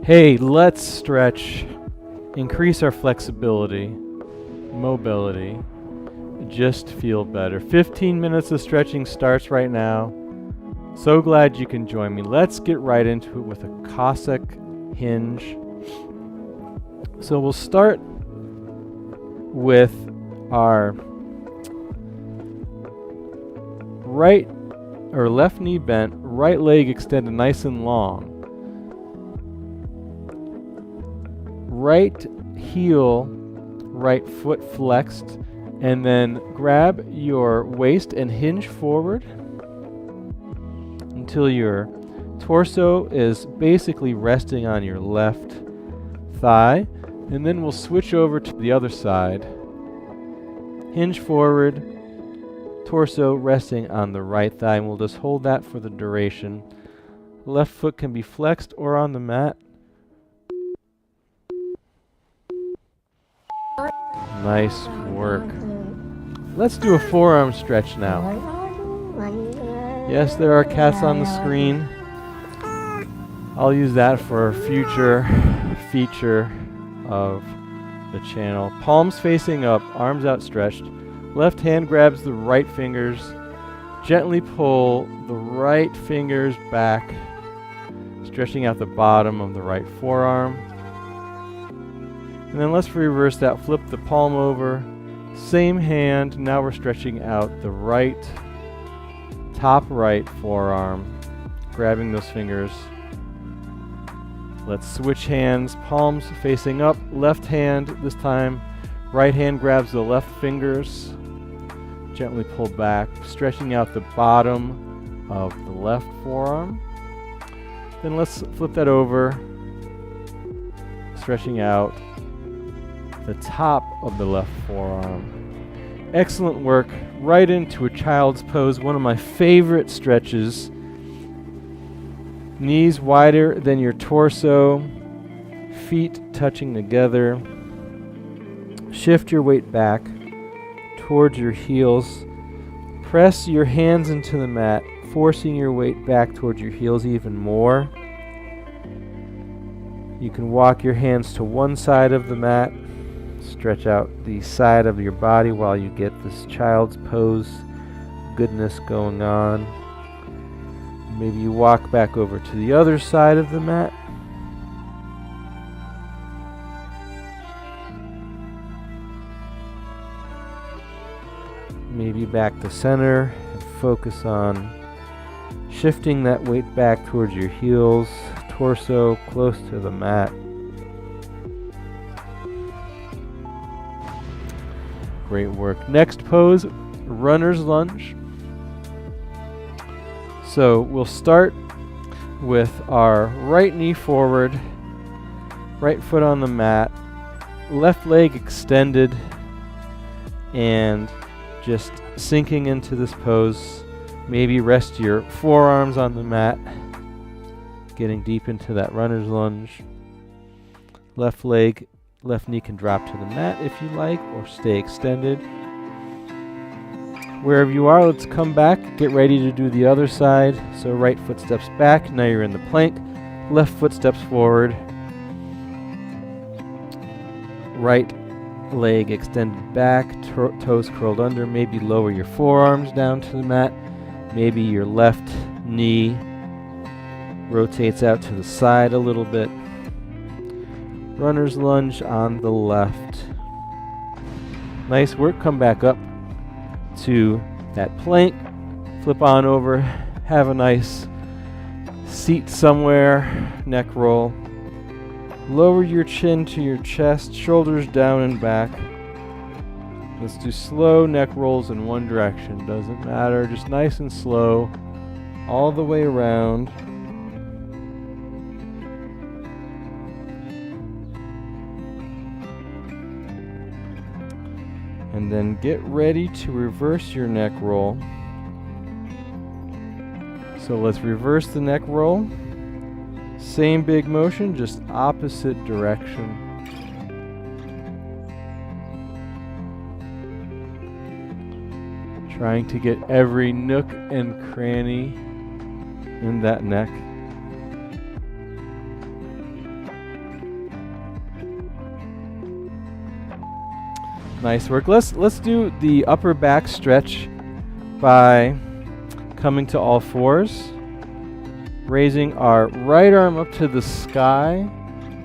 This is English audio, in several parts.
Hey, let's stretch, increase our flexibility, mobility, just feel better. 15 minutes of stretching starts right now. So glad you can join me. Let's get right into it with a Cossack hinge. So we'll start with our right or left knee bent, right leg extended nice and long. Right heel, right foot flexed, and then grab your waist and hinge forward until your torso is basically resting on your left thigh, and then we'll switch over to the other side. Hinge forward, torso resting on the right thigh, and we'll just hold that for the duration. Left foot can be flexed or on the mat. Nice work. Let's do a forearm stretch now. Yes, there are cats on the screen. I'll use that for a future feature of the channel. Palms facing up, arms outstretched. Left hand grabs the right fingers. Gently pull the right fingers back, stretching out the bottom of the right forearm. And then let's reverse that. Flip the palm over. Same hand. Now we're stretching out the right, top right forearm, grabbing those fingers. Let's switch hands. Palms facing up. Left hand this time. Right hand grabs the left fingers. Gently pull back, stretching out the bottom of the left forearm. Then let's flip that over, stretching out the top of the left forearm. Excellent work. Right into a child's pose, one of my favorite stretches. Knees wider than your torso, feet touching together. Shift your weight back towards your heels. Press your hands into the mat, forcing your weight back towards your heels even more. You can walk your hands to one side of the mat. Stretch out the side of your body while you get this child's pose goodness going on. Maybe you walk back over to the other side of the mat. Maybe back to center and focus on shifting that weight back towards your heels, torso close to the mat. Great work. Next pose, runner's lunge. So we'll start with our right knee forward, right foot on the mat, left leg extended, and just sinking into this pose. Maybe rest your forearms on the mat, getting deep into that runner's lunge. Left knee can drop to the mat if you like, or stay extended. Wherever you are, let's come back, get ready to do the other side. So right foot steps back, now you're in the plank. Left foot steps forward. Right leg extended back, toes curled under. Maybe lower your forearms down to the mat. Maybe your left knee rotates out to the side a little bit. Runner's lunge on the left. Nice work. Come back up to that plank. Flip on over. Have a nice seat somewhere. Neck roll. Lower your chin to your chest, shoulders down and back. Let's do slow neck rolls in one direction. Doesn't matter. Just nice and slow all the way around. And then get ready to reverse your neck roll. So let's reverse the neck roll. Same big motion, just opposite direction. Trying to get every nook and cranny in that neck. Nice work. Let's do the upper back stretch by coming to all fours, raising our right arm up to the sky,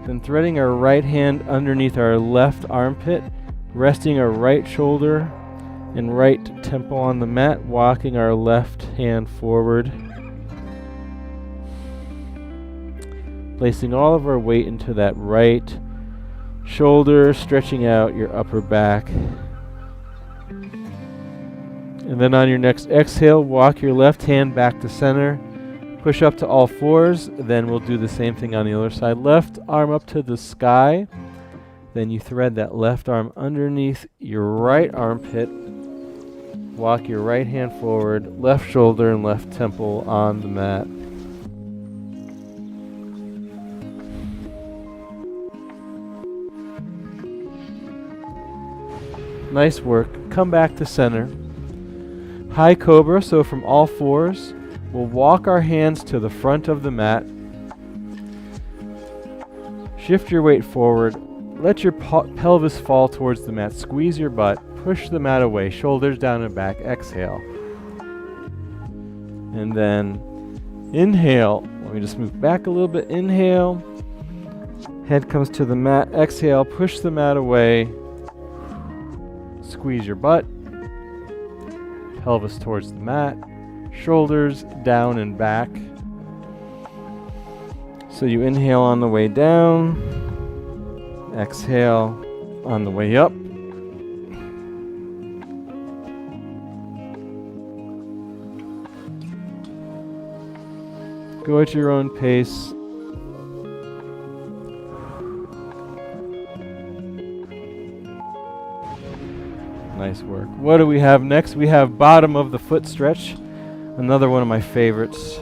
then threading our right hand underneath our left armpit, resting our right shoulder and right temple on the mat, walking our left hand forward, placing all of our weight into that right shoulder, stretching out your upper back. And then on your next exhale, walk your left hand back to center, push up to all fours, then we'll do the same thing on the other side. Left arm up to the sky, then you thread that left arm underneath your right armpit, walk your right hand forward, left shoulder and left temple on the mat. Nice work. Come back to center. High Cobra, so from all fours, we'll walk our hands to the front of the mat. Shift your weight forward. Let your pelvis fall towards the mat. Squeeze your butt. Push the mat away. Shoulders down and back. Exhale. And then inhale. Let me just move back a little bit. Inhale. Head comes to the mat. Exhale. Push the mat away. Squeeze your butt. Pelvis towards the mat. Shoulders down and back. So you inhale on the way down. Exhale on the way up. Go at your own pace. Nice work. What do we have next? We have bottom of the foot stretch. Another one of my favorites.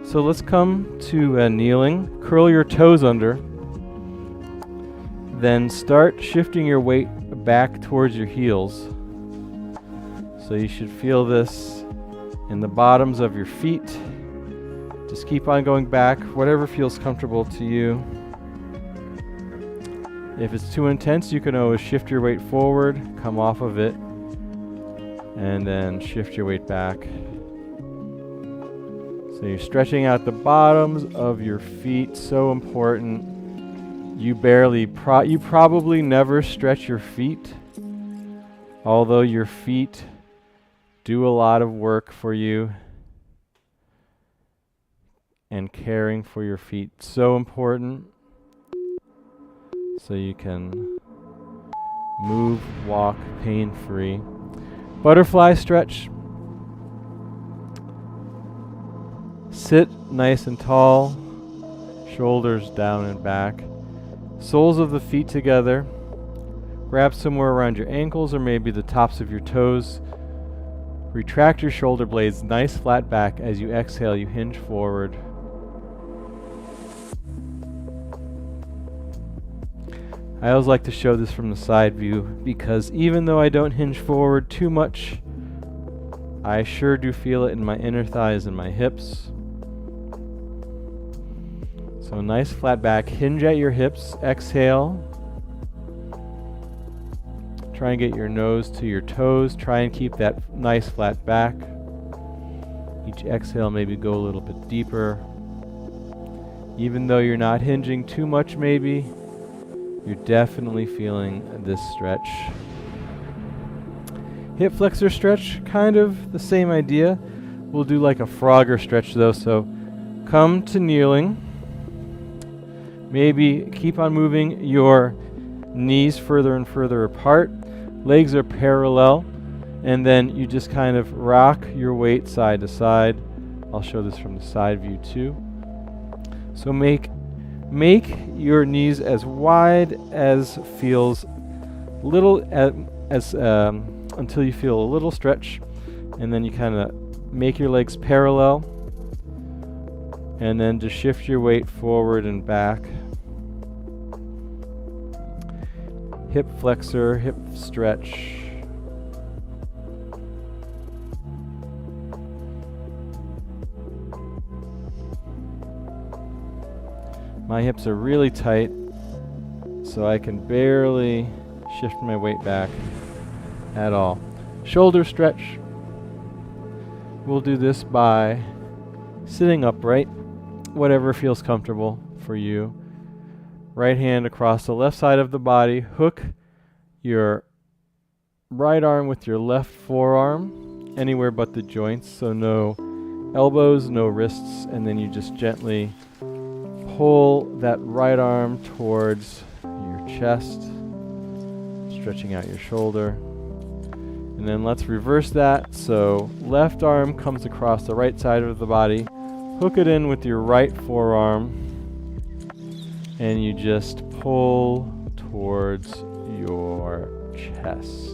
So let's come to kneeling. Curl your toes under. Then start shifting your weight back towards your heels. So you should feel this in the bottoms of your feet. Just keep on going back, whatever feels comfortable to you. If it's too intense, you can always shift your weight forward, come off of it, and then shift your weight back. So you're stretching out the bottoms of your feet, so important. You probably never stretch your feet, although your feet do a lot of work for you. And caring for your feet, so important. So you can move, walk pain-free. Butterfly stretch. Sit nice and tall, shoulders down and back. Soles of the feet together. Grab somewhere around your ankles or maybe the tops of your toes. Retract your shoulder blades, nice flat back. As you exhale, you hinge forward. I always like to show this from the side view because even though I don't hinge forward too much, I sure do feel it in my inner thighs and my hips. So nice flat back, hinge at your hips, exhale. Try and get your nose to your toes, try and keep that nice flat back. Each exhale maybe go a little bit deeper. Even though you're not hinging too much maybe, you're definitely feeling this stretch. Hip flexor stretch, kind of the same idea. We'll do like a Frogger stretch though, so come to kneeling. Maybe keep on moving your knees further and further apart. Legs are parallel, and then you just kind of rock your weight side to side. I'll show this from the side view too. So make your knees as wide as feels little until you feel a little stretch, and then you kind of make your legs parallel, and then just shift your weight forward and back. Hip flexor, hip stretch. My hips are really tight, so I can barely shift my weight back at all. Shoulder stretch. We'll do this by sitting upright, whatever feels comfortable for you. Right hand across the left side of the body. Hook your right arm with your left forearm anywhere but the joints, so no elbows, no wrists, and then you just gently pull that right arm towards your chest, stretching out your shoulder. And then let's reverse that. So left arm comes across the right side of the body. Hook it in with your right forearm, and you just pull towards your chest.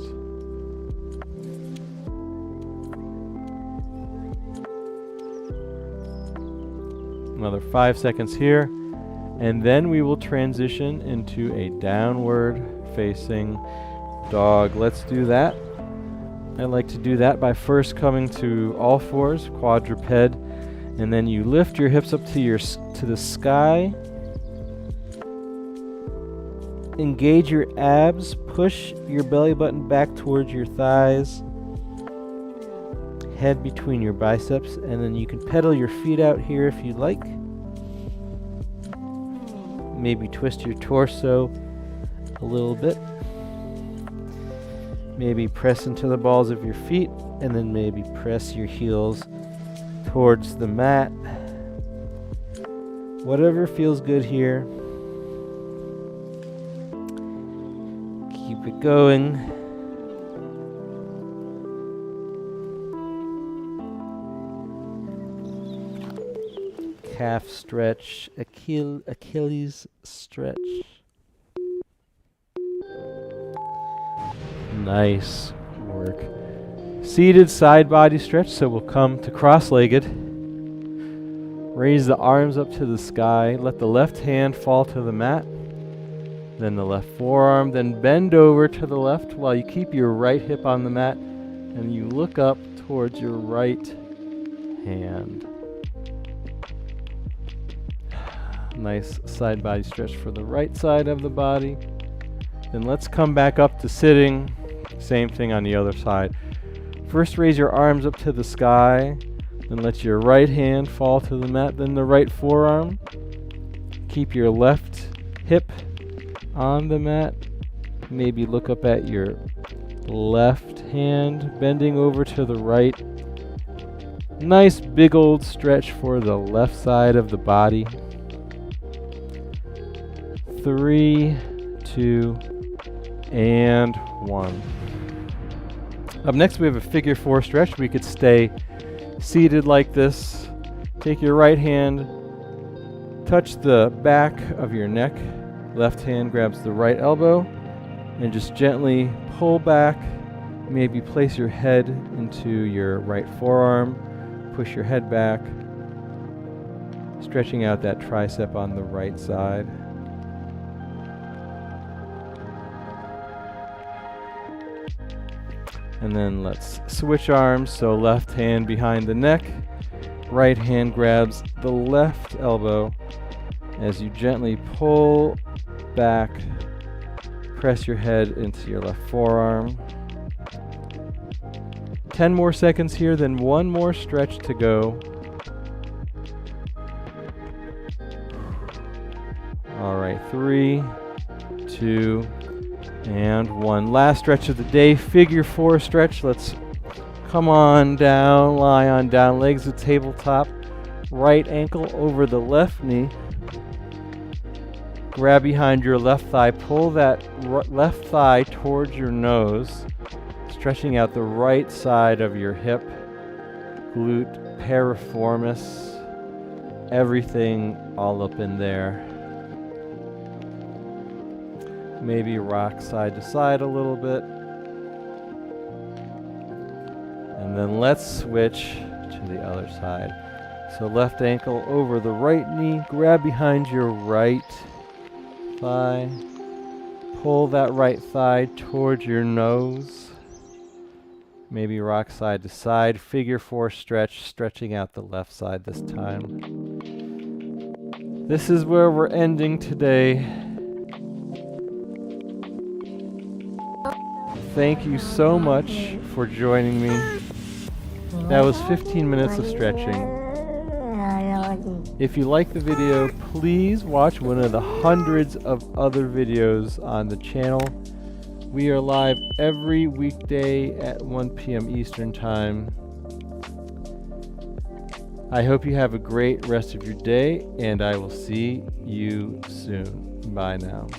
Another 5 seconds here, and then we will transition into a downward facing dog. Let's do that. I like to do that by first coming to all fours, quadruped, and then you lift your hips up to the sky. Engage your abs, push your belly button back towards your thighs, head between your biceps, and then you can pedal your feet out here if you like. Maybe twist your torso a little bit. Maybe press into the balls of your feet, and then maybe press your heels towards the mat. Whatever feels good here. Keep it going. Calf stretch, Achilles stretch. Nice work. Seated side body stretch, so we'll come to cross-legged. Raise the arms up to the sky. Let the left hand fall to the mat. Then the left forearm. Then bend over to the left while you keep your right hip on the mat. And you look up towards your right hand. Nice side body stretch for the right side of the body. Then let's come back up to sitting. Same thing on the other side. First raise your arms up to the sky. Then let your right hand fall to the mat. Then the right forearm. Keep your left hip on the mat. Maybe look up at your left hand, bending over to the right. Nice big old stretch for the left side of the body. 3, 2, and 1. Up next we have a figure 4 stretch. We could stay seated like this. Take your right hand, touch the back of your neck. Left hand grabs the right elbow and just gently pull back. Maybe place your head into your right forearm. Push your head back, stretching out that tricep on the right side. And then let's switch arms. So left hand behind the neck, right hand grabs the left elbow as you gently pull back, press your head into your left forearm. 10 more seconds here, then one more stretch to go. All right, 3, 2, and 1. Last stretch of the day, figure 4 stretch. Let's come on down, lie on down, legs to tabletop, right ankle over the left knee. Grab behind your left thigh, pull that left thigh towards your nose, stretching out the right side of your hip, glute, piriformis, everything all up in there. Maybe rock side to side a little bit. And then let's switch to the other side. So left ankle over the right knee, grab behind your right thigh, pull that right thigh towards your nose. Maybe rock side to side, figure 4 stretch, stretching out the left side this time. This is where we're ending today. Thank you so much for joining me. That was 15 minutes of stretching. If you like the video, please watch one of the hundreds of other videos on the channel. We are live every weekday at 1 p.m. Eastern Time. I hope you have a great rest of your day, and I will see you soon. Bye now.